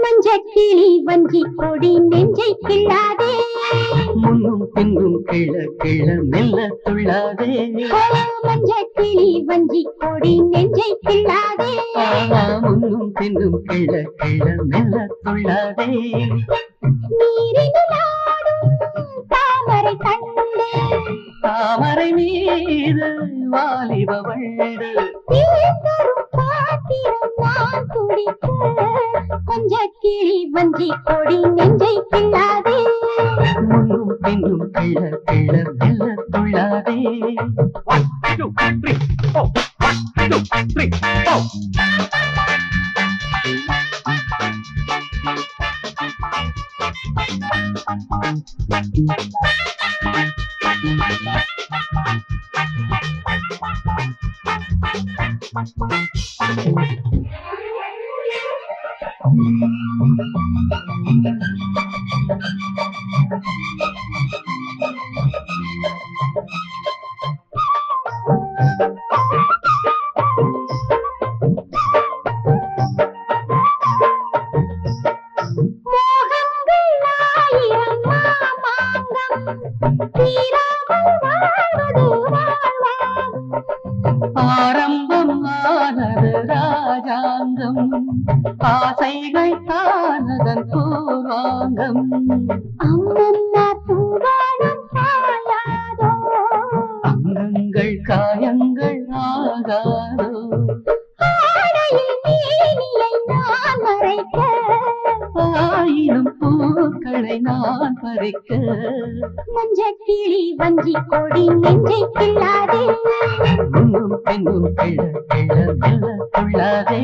மஞ்சக்கிளி வஞ்சி கொடி நெஞ்சை கிள்ளாதே, முன்னும் பின்னும் கிள கிள மெல்ல துள்ளாதே. மஞ்சக்கிளி வஞ்சி கொடி நெஞ்சை கிள்ளாதே, முன்னும் பின்னும் கிள கிள மெல்ல துள்ளாதே. நீரினில் ஆடும் தாமரை கண்டு, தாமரை மீது வாலிப வண்டு, தரும் பாத்திரம் நான் குடிக்க. மஞ்சக்கிளி வஞ்சி கொடி நெஞ்சை கிள்ளாதே, முன்னும் பின்னும் கிள கிள மெல்ல துள்ளாதே. 1 2 3 4 1 2 3 4. ஆரம்பம் ஆனது ராஜாங்கம், ஆசைகள் தானதன் பூர்வாங்கம். அம்மம்மா பூவாடும் காயாதோ, அங்கங்கள் காயங்கள் ஆகாதோ. ஆடையில் மேனியை நான் மறைக்க, ஆயிரம் பூக்களை நான் பறிக்க. மஞ்சக்கிளி வஞ்சி கொடி நெஞ்சை கிள்ளாதே, முன்னும் பின்னும் கிள கிள மெல்ல துள்ளாதே.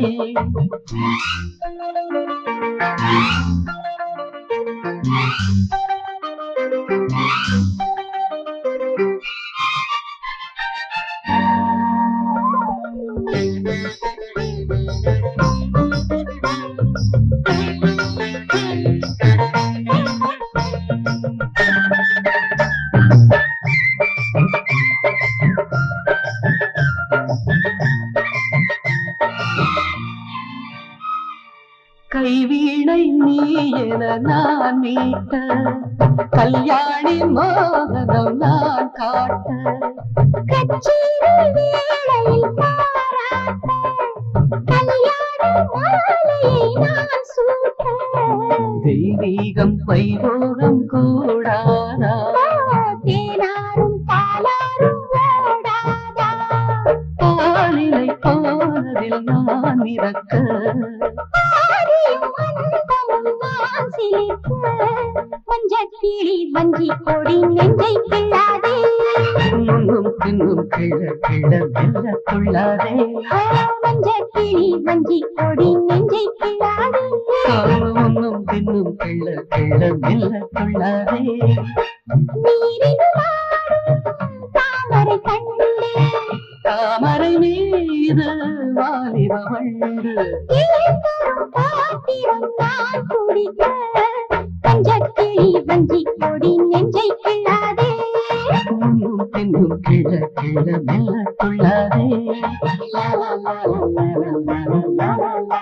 கைவீணை நீ என நான் மீட்ட, கல்யாணி மோகனம் நான் காட்ட. கச்சேரி வேளையில் பாராட்ட, கல்யாண மாலையை நான் சூட்ட. தெய்வீகம் வைபோகம் கூடாதா, தேனாரும் பாலாரும் ஓடாதா. பாலிலை போனதில் நான் இறக்க. ஆதியும் அந்தமும் நான் சிலிர்க்க. மஞ்சக்கிளி வஞ்சி கொடி நெஞ்சை கிள்ளாதே, முன்னும் பின்னும் கிள கிள மெல்ல துள்ளாதே. மஞ்சக்கிளி வஞ்சி கொடி நெஞ்சை கிள்ளாதே, முன்னும் பின்னும் கிள கிள மெல்ல துள்ளாதே. நீரினில் ஆடும் தாமரை கண்டு, தாமரை மீது வாலிப வண்டு, தரும் பாத்திரம் நான் குடிக்க. மஞ்சக்கிளி வஞ்சி கொடி நெஞ்சை கிள்ளாதே, முன்னும் பின்னும் கிள கிள மெல்ல துள்ளாதே. லா லா லா லா லா லா லா லா லா.